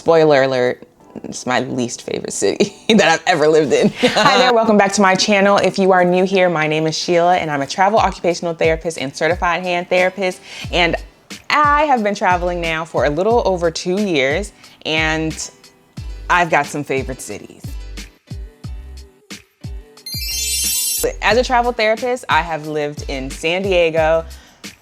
Spoiler alert, it's my least favorite city that I've ever lived in. Hi there, welcome back to my channel. If you are new here, my name is Sheila and I'm a travel occupational therapist and certified hand therapist. And I have been traveling now for a little over 2 years and I've got some favorite cities. As a travel therapist, I have lived in San Diego,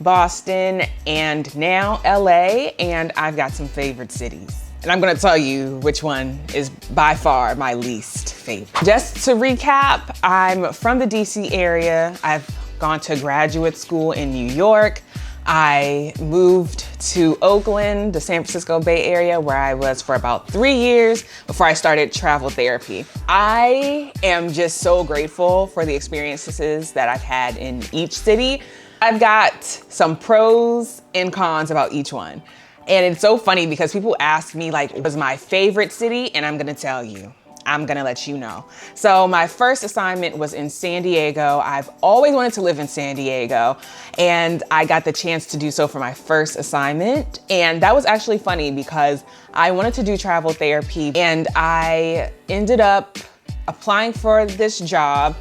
Boston, and now LA, and I've got some favorite cities. And I'm gonna tell you which one is by far my least favorite. Just to recap, I'm from the DC area. I've gone to graduate school in New York. I moved to Oakland, the San Francisco Bay Area, where I was for about 3 years before I started travel therapy. I am just so grateful for the experiences that I've had in each city. I've got some pros and cons about each one. And it's so funny because people ask me like, what was my favorite city? And I'm gonna tell you. I'm gonna let you know. So my first assignment was in San Diego. I've always wanted to live in San Diego and I got the chance to do so for my first assignment. And that was actually funny because I wanted to do travel therapy and I ended up applying for this job.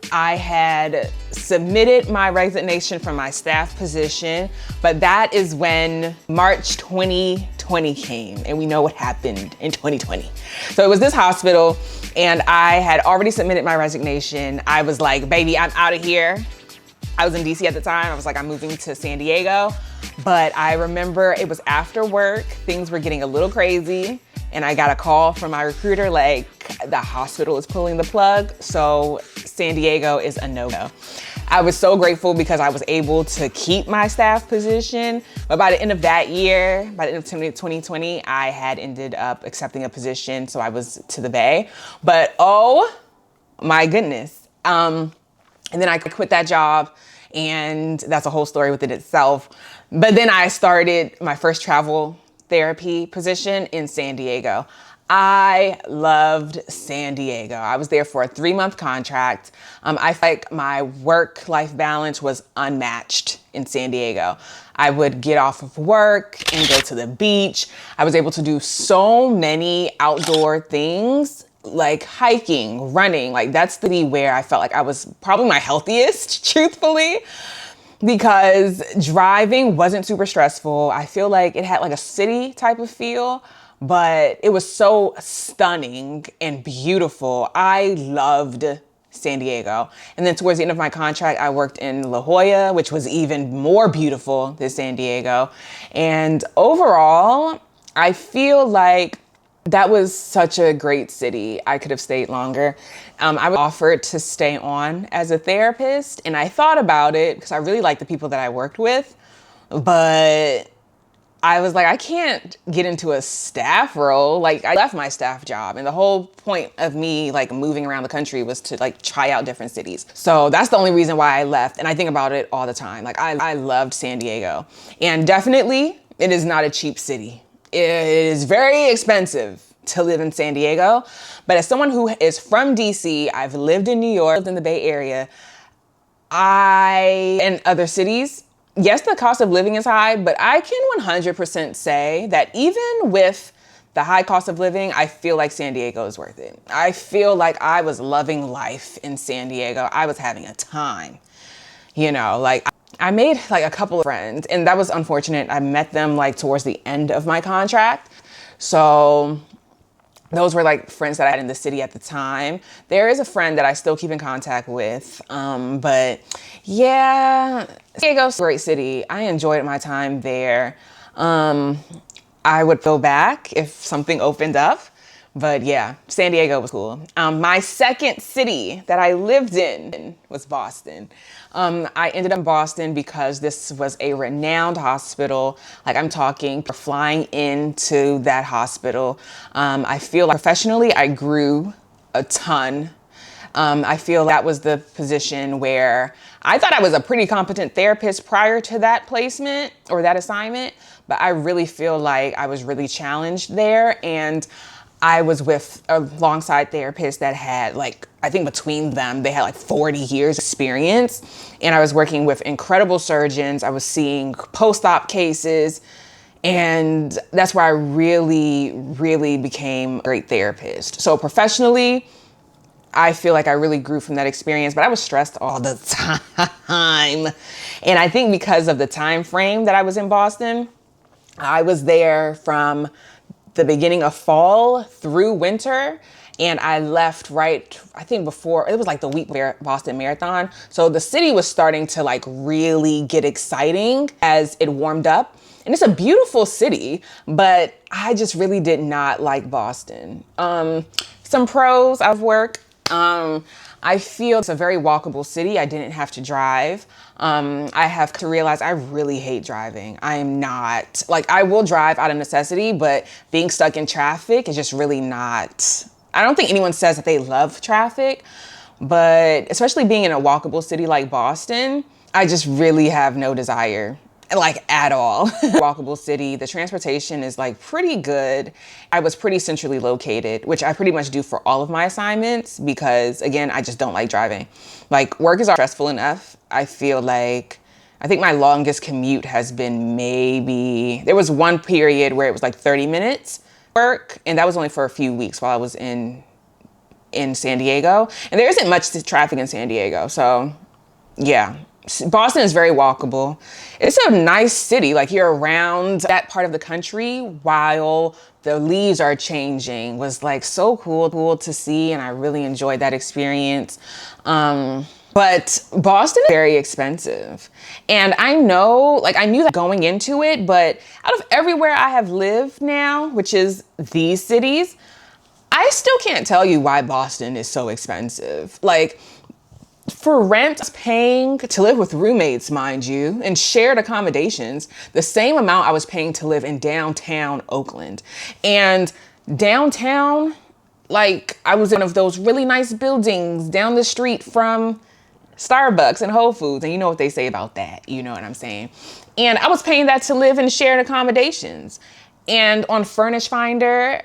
I had submitted my resignation from my staff position, but that is when March 2020 came and we know what happened in 2020. So it was this hospital and I had already submitted my resignation. I was like, baby, I'm out of here. I was in DC at the time. I was like, I'm moving to San Diego. But I remember it was after work, things were getting a little crazy. And I got a call from my recruiter, like the hospital is pulling the plug. So San Diego is a no-go. I was so grateful because I was able to keep my staff position. But by the end of that year, by the end of 2020, I had ended up accepting a position. So I was to the Bay, but oh my goodness. And then I quit that job and that's a whole story within itself. But then I started my first travel therapy position in San Diego. I loved San Diego. I was there for a 3-month contract. I felt like my work-life balance was unmatched in San Diego. I would get off of work and go to the beach. I was able to do so many outdoor things like hiking, running. Like that's the city where I felt like I was probably my healthiest, truthfully. Because driving wasn't super stressful. I feel like it had like a city type of feel, but it was so stunning and beautiful. I loved San Diego. And then towards the end of my contract, I worked in La Jolla, which was even more beautiful than San Diego. And overall, I feel like that was such a great city. I could have stayed longer. I was offered to stay on as a therapist and I thought about it because I really liked the people that I worked with, but I was like, I can't get into a staff role. Like I left my staff job and the whole point of me like moving around the country was to like try out different cities. So that's the only reason why I left. And I think about it all the time. Like I loved San Diego and definitely it is not a cheap city. It is very expensive to live in San Diego, but as someone who is from DC, I've lived in New York, lived in the Bay Area, and other cities, yes, the cost of living is high, but I can 100% say that even with the high cost of living, I feel like San Diego is worth it. I feel like I was loving life in San Diego. I was having a time, you know, like I made like a couple of friends and that was unfortunate. I met them like towards the end of my contract. So those were like friends that I had in the city at the time. There is a friend that I still keep in contact with. But yeah, San Diego's a great city. I enjoyed my time there. I would go back if something opened up. But yeah, San Diego was cool. My second city that I lived in was Boston. I ended up in Boston because this was a renowned hospital. Like I'm talking flying into that hospital. I feel like professionally, I grew a ton. I feel that was the position where I thought I was a pretty competent therapist prior to that placement or that assignment, but I really feel like I was really challenged there. And I was with alongside therapists that had like, I think between them, they had like 40 years experience. And I was working with incredible surgeons. I was seeing post-op cases And that's where I really became a great therapist. So professionally, I feel like I really grew from that experience, but I was stressed all the time. And I think because of the time frame that I was in Boston, I was there from the beginning of fall through winter. And I left right, I think before, it was like the week where Boston Marathon. So the city was starting to like really get exciting as it warmed up. And it's a beautiful city, but I just really did not like Boston. Some pros of work. I feel it's a very walkable city. I didn't have to drive. I have to realize I really hate driving. I am not, like, I will drive out of necessity, but being stuck in traffic is just really not. I don't think anyone says that they love traffic, but especially being in a walkable city like Boston, I just really have no desire, like at all. Walkable city, the transportation is like pretty good. I was pretty centrally located, which I pretty much do for all of my assignments because again, I just don't like driving. Like work is stressful enough. I feel like, I think my longest commute has been maybe, there was one period where it was like 30 minutes work, and that was only for a few weeks while I was in San Diego. And there isn't much traffic in San Diego, so yeah. Boston is very walkable. It's a nice city. Like you're around that part of the country while the leaves are changing was like so cool to see. And I really enjoyed that experience. But Boston is very expensive. And I know, like I knew that going into it, but out of everywhere I have lived now, which is these cities, I still can't tell you why Boston is so expensive. Like, for rent, I was paying to live with roommates, mind you, and shared accommodations, the same amount I was paying to live in downtown Oakland. And downtown, like I was in one of those really nice buildings down the street from Starbucks and Whole Foods. And you know what they say about that. You know what I'm saying? And I was paying that to live in shared accommodations. And on Furnish Finder,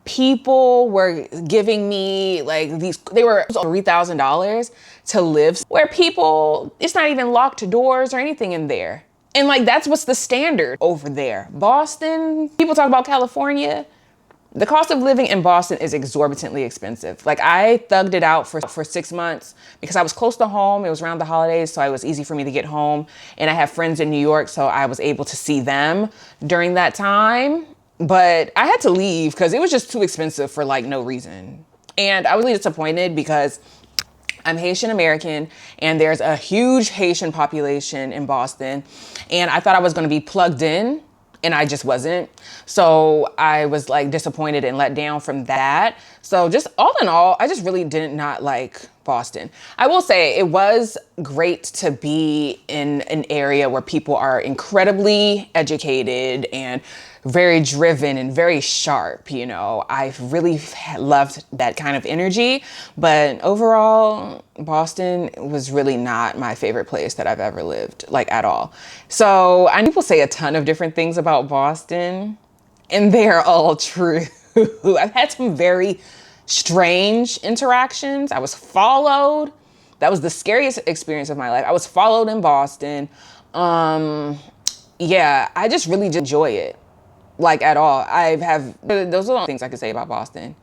people were giving me like these, they were $3,000 to live where people, it's not even locked doors or anything in there. And like, that's what's the standard over there. Boston, people talk about California. The cost of living in Boston is exorbitantly expensive. Like I thugged it out for 6 months because I was close to home. It was around the holidays, so it was easy for me to get home. And I have friends in New York, so I was able to see them during that time. But I had to leave because it was just too expensive for like no reason. And I was really disappointed because I'm Haitian American and there's a huge Haitian population in Boston. And I thought I was going to be plugged in and I just wasn't. So I was like disappointed and let down from that. So just all in all, I just really did not like Boston. I will say it was great to be in an area where people are incredibly educated and very driven and very sharp. You know, I really loved that kind of energy, but overall, Boston was really not my favorite place that I've ever lived, like at all. So I know people say a ton of different things about Boston and they're all true. I've had some very strange interactions. I was followed. That was the scariest experience of my life. I was followed in Boston. Yeah, I just really enjoy it. Like at all. Those are the things I could say about Boston.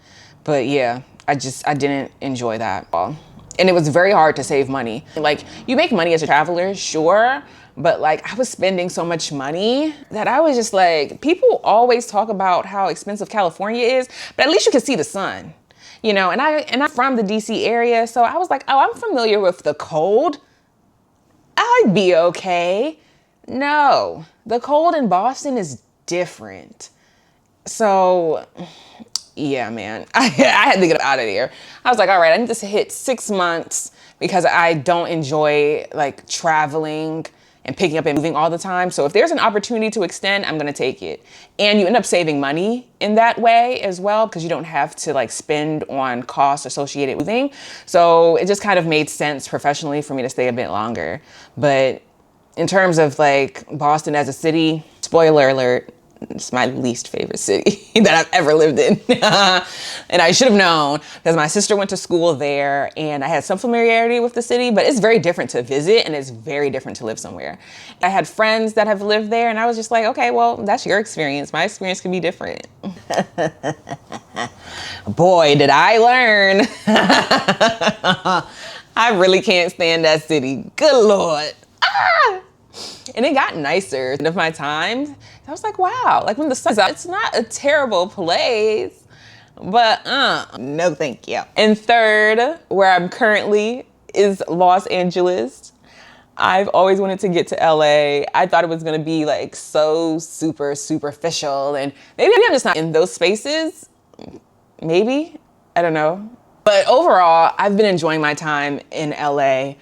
But yeah, I didn't enjoy that at all. And it was very hard to save money. Like you make money as a traveler, sure. But like I was spending so much money that I was just like, people always talk about how expensive California is, but at least you can see the sun. You know, and I'm from the DC area, so I was like, oh, I'm familiar with the cold. I'd be okay. No, the cold in Boston is different. So yeah, man, I had to get out of there. I was like, all right, I need to hit 6 months because I don't enjoy like traveling and picking up and moving all the time. So if there's an opportunity to extend, I'm gonna take it. And you end up saving money in that way as well because you don't have to like spend on costs associated with moving. So it just kind of made sense professionally for me to stay a bit longer. But in terms of like Boston as a city, spoiler alert, It's my least favorite city that I've ever lived in. And I should have known because my sister went to school there and I had some familiarity with the city, but it's very different to visit and it's very different to live somewhere. I had friends that have lived there and I was just like, okay, well, that's your experience. My experience can be different. Boy, did I learn. I really can't stand that city. Good Lord. Ah! And it got nicer. Of my time, I was like, wow, like when the sun's out, it's not a terrible place, but no thank you. And third, where I'm currently is Los Angeles. I've always wanted to get to LA. I thought it was gonna be like so super superficial and maybe I'm just not in those spaces. Maybe, I don't know. But overall, I've been enjoying my time in LA.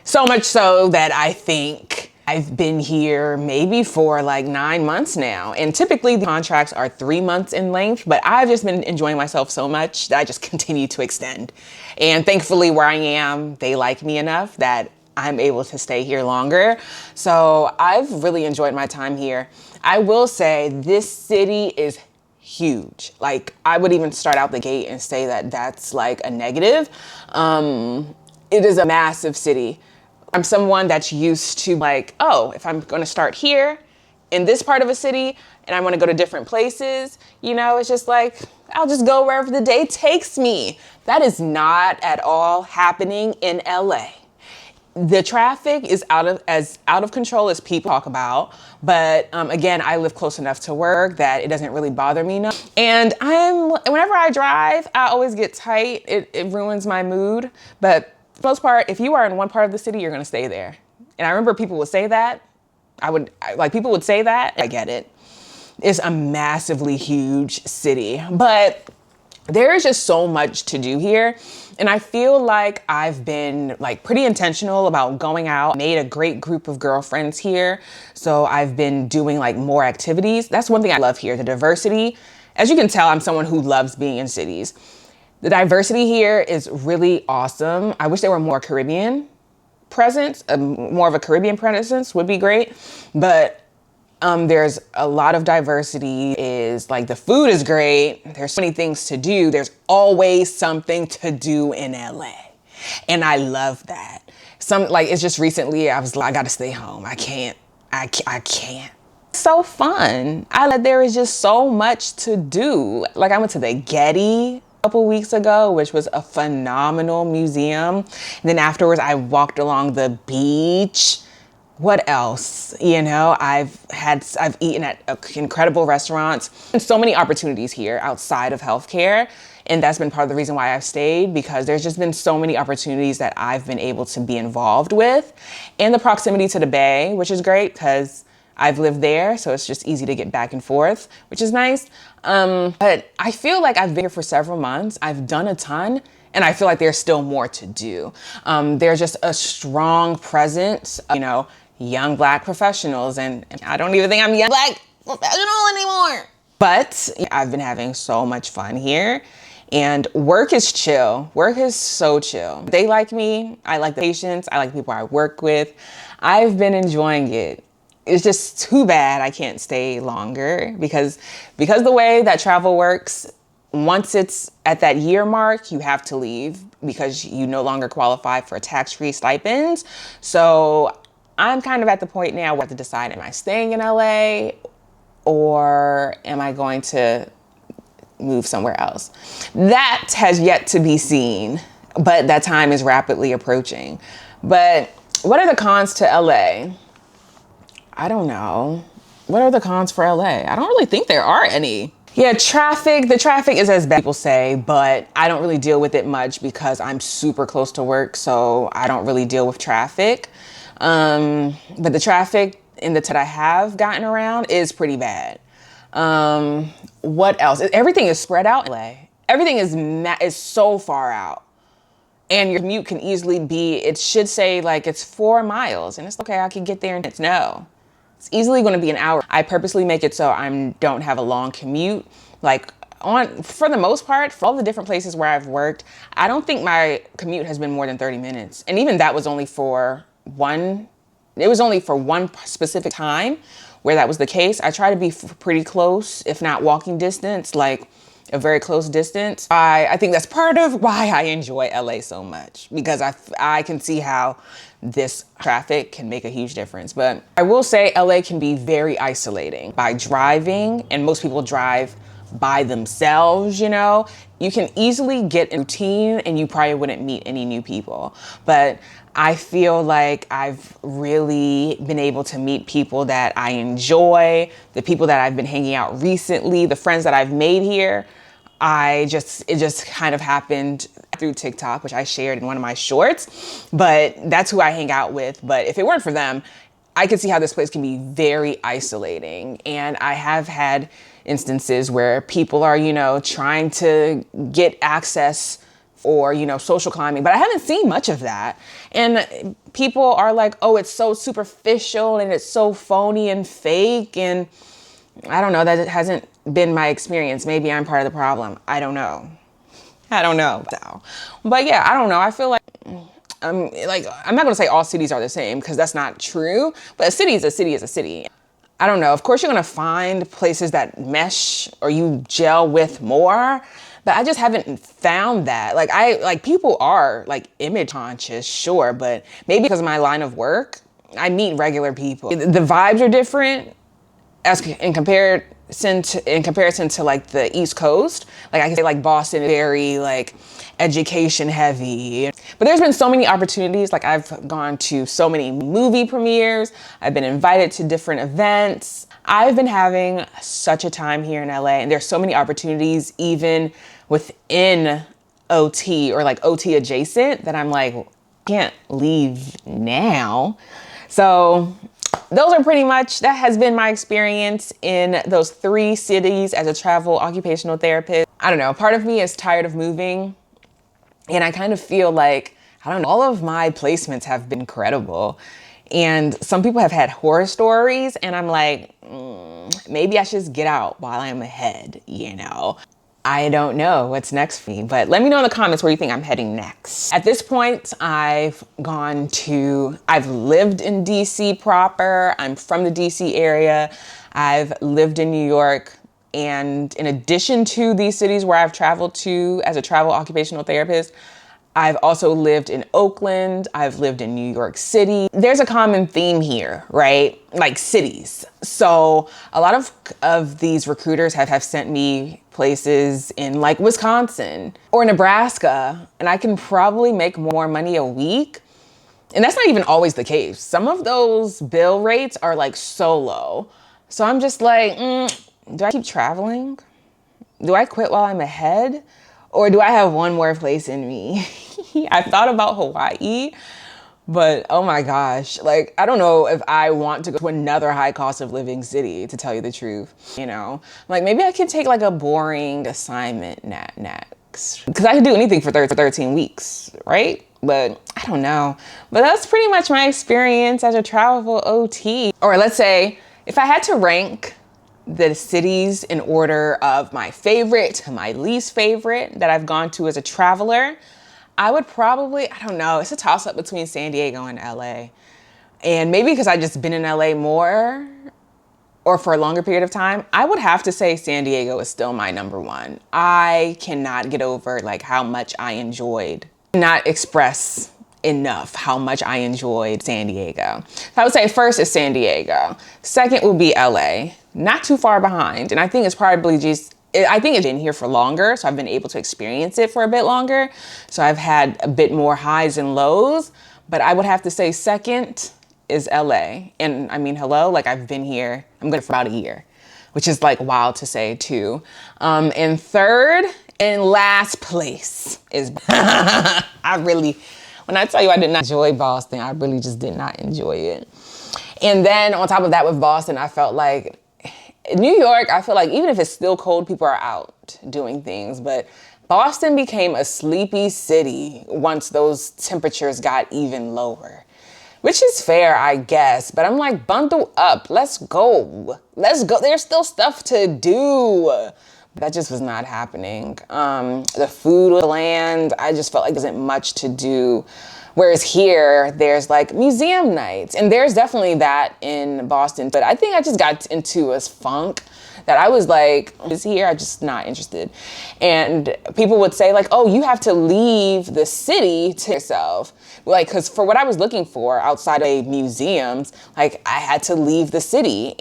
So much so that I think I've been here maybe for like 9 months now. And typically the contracts are 3 months in length, but I've just been enjoying myself so much that I just continue to extend. And thankfully where I am, they like me enough that I'm able to stay here longer. So I've really enjoyed my time here. I will say this city is huge. Like I would even start out the gate and say that that's like a negative. It is a massive city. I'm someone that's used to like, oh, if I'm gonna start here in this part of a city and I wanna go to different places, you know, it's just like, I'll just go wherever the day takes me. That is not at all happening in LA. The traffic is out of control as people talk about, but again, I live close enough to work that it doesn't really bother me now. And whenever I drive, I always get tight. It ruins my mood, but for the most part, if you are in one part of the city, you're gonna stay there. And I remember people would say that. People would say that. I get it. It's a massively huge city, but there is just so much to do here. And I feel like I've been like pretty intentional about going out, made a great group of girlfriends here. So I've been doing like more activities. That's one thing I love here, the diversity. As you can tell, I'm someone who loves being in cities. The diversity here is really awesome. I wish there were more Caribbean presence, more of a Caribbean presence would be great. But there's a lot of diversity. Is like the food is great. There's so many things to do. There's always something to do in LA. And I love that. It's just recently I was like, I gotta stay home. I can't. So fun. There is just so much to do. Like I went to the Getty a couple weeks ago, which was a phenomenal museum. And then afterwards I walked along the beach. What else? You know, I've eaten at incredible restaurants and so many opportunities here outside of healthcare. And that's been part of the reason why I've stayed, because there's just been so many opportunities that I've been able to be involved with, and the proximity to the Bay, which is great because I've lived there. So it's just easy to get back and forth, which is nice. But I feel like I've been here for several months. I've done a ton. And I feel like there's still more to do. There's just a strong presence, you know, young Black professionals. And I don't even think I'm a young Black professional anymore. But I've been having so much fun here. And work is chill. Work is so chill. They like me. I like the patients. I like the people I work with. I've been enjoying it. It's just too bad I can't stay longer because the way that travel works, once it's at that year mark, you have to leave because you no longer qualify for tax-free stipends. So I'm kind of at the point now where I have to decide, am I staying in LA or am I going to move somewhere else? That has yet to be seen, but that time is rapidly approaching. But what are the cons to LA? I don't know. What are the cons for LA? I don't really think there are any. Yeah, traffic. The traffic is as bad as people say, but I don't really deal with it much because I'm super close to work, so I don't really deal with traffic. But the traffic in the that I have gotten around is pretty bad. What else? Everything is spread out in LA. Everything is so far out. And your commute can easily be, it should say like it's 4 miles, and it's okay, I can get there, and it's easily going to be an hour. I purposely make it so I don't have a long commute. Like for the most part, for all the different places where I've worked, I don't think my commute has been more than 30 minutes. And even that was only for one specific time where that was the case. I try to be pretty close, if not walking distance, like a very close distance. I think that's part of why I enjoy LA so much, because I can see how this traffic can make a huge difference. But I will say LA can be very isolating by driving, and most people drive by themselves, you know. You can easily get a routine and you probably wouldn't meet any new people. But I feel like I've really been able to meet people that I enjoy, the people that I've been hanging out recently, the friends that I've made here. It just kind of happened through TikTok, which I shared in one of my shorts, but that's who I hang out with. But if it weren't for them, I could see how this place can be very isolating. And I have had instances where people are, you know, trying to get access or, you know, social climbing, but I haven't seen much of that. And people are like, oh, it's so superficial and it's so phony and fake. And I don't know, that hasn't been my experience. Maybe I'm part of the problem. I don't know. But yeah, I don't know. I feel like, I'm not gonna say all cities are the same, because that's not true, but a city is a city is a city. I don't know. Of course, you're gonna find places that mesh or you gel with more, but I just haven't found that. Like people are like image conscious, sure, but maybe because of my line of work, I meet regular people. The vibes are different in comparison to like the East Coast. Like I can say like Boston is very like education heavy. But there's been so many opportunities. Like I've gone to so many movie premieres. I've been invited to different events. I've been having such a time here in LA, and there's so many opportunities even within OT or like OT adjacent that I'm like, can't leave now. So those are pretty much, that has been my experience in those 3 cities as a travel occupational therapist. I don't know, part of me is tired of moving, and I kind of feel like, I don't know, all of my placements have been incredible. And some people have had horror stories, and I'm like, maybe I should just get out while I'm ahead, you know? I don't know what's next for me, but let me know in the comments where you think I'm heading next. At this point, I've lived in DC proper. I'm from the DC area. I've lived in New York. And in addition to these cities where I've traveled to as a travel occupational therapist, I've also lived in Oakland. I've lived in New York City. There's a common theme here, right? Like cities. So a lot of these recruiters have sent me places in like Wisconsin or Nebraska, and I can probably make more money a week. And that's not even always the case. Some of those bill rates are like so low. So I'm just like, do I keep traveling? Do I quit while I'm ahead? Or do I have one more place in me? I thought about Hawaii, but oh my gosh, like, I don't know if I want to go to another high cost of living city, to tell you the truth, you know? Like, maybe I could take like a boring assignment next, because I could do anything for 13 weeks, right? But I don't know. But that's pretty much my experience as a travel OT. Or let's say, if I had to rank the cities in order of my favorite to my least favorite that I've gone to as a traveler, I would probably, I don't know, it's a toss up between San Diego and LA. And maybe because I've just been in LA more or for a longer period of time, I would have to say San Diego is still my number 1. I cannot get over like how much I enjoyed, not express enough how much I enjoyed San Diego. So I would say first is San Diego. Second will be LA, not too far behind. And I think it's probably I think it's been here for longer, so I've been able to experience it for a bit longer. So I've had a bit more highs and lows, but I would have to say second is LA. And I mean, hello, like I've been here, I'm good for about a year, which is like wild to say too. And third and last place is, when I tell you I did not enjoy Boston, I really just did not enjoy it. And then on top of that with Boston, I felt like New York, I feel like even if it's still cold, people are out doing things. But Boston became a sleepy city once those temperatures got even lower, which is fair, I guess. But I'm like, bundle up, let's go. Let's go. There's still stuff to do. That just was not happening. The food was bland. I just felt like there wasn't much to do. Whereas here, there's like museum nights, and there's definitely that in Boston. But I think I just got into a funk that I was like, is here, I'm just not interested. And people would say like, oh, you have to leave the city to yourself. Like, cause for what I was looking for outside of museums, like I had to leave the city.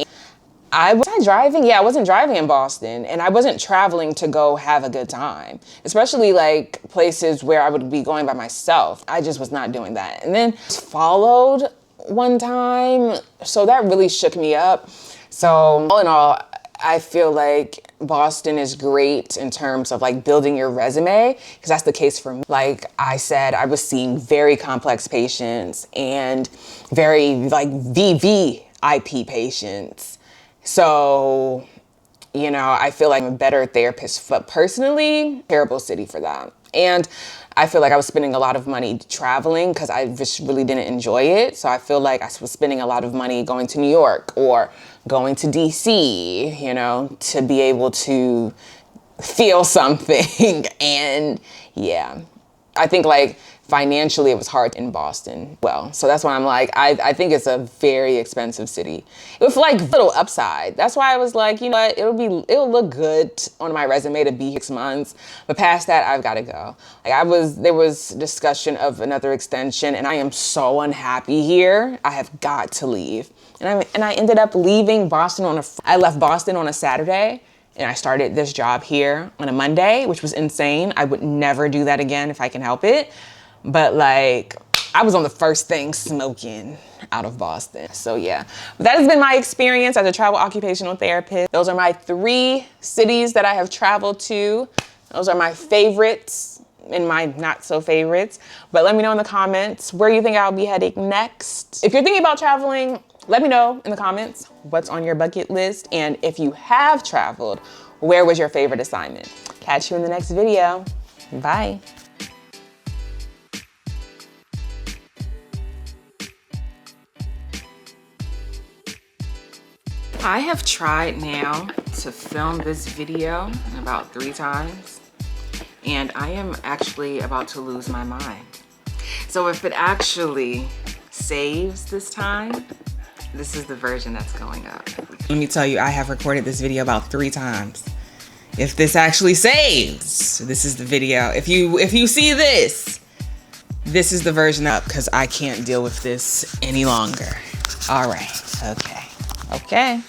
Was I driving? Yeah, I wasn't driving in Boston, and I wasn't traveling to go have a good time, especially like places where I would be going by myself. I just was not doing that. And then followed one time, so that really shook me up. So all in all, I feel like Boston is great in terms of like building your resume, because that's the case for me. Like I said, I was seeing very complex patients and very like VVIP patients. So, you know, I feel like I'm a better therapist, but personally, terrible city for that. And I feel like I was spending a lot of money traveling because I just really didn't enjoy it. So I feel like I was spending a lot of money going to New York or going to DC, you know, to be able to feel something. And yeah, I think like financially it was hard in Boston. Well, so that's why I'm like, I think it's a very expensive city with like little upside. That's why I was like, you know what, it'll look good on my resume to be 6 months, but past that I've got to go. Like there was discussion of another extension, and I am so unhappy here. I have got to leave. And I ended up leaving Boston I left Boston on a Saturday. And I started this job here on a Monday, which was insane. I would never do that again if I can help it. But like, I was on the first thing smoking out of Boston. So yeah, but that has been my experience as a travel occupational therapist. Those are my 3 cities that I have traveled to. Those are my favorites and my not so favorites. But let me know in the comments where you think I'll be heading next. If you're thinking about traveling, let me know in the comments what's on your bucket list. And if you have traveled, where was your favorite assignment? Catch you in the next video. Bye. I have tried now to film this video about 3 times, and I am actually about to lose my mind. So if it actually saves this time, this is the version that's going up. Let me tell you, I have recorded this video about 3 times. If this actually saves, this is the video. If you see this, this is the version up, because I can't deal with this any longer. All right, okay.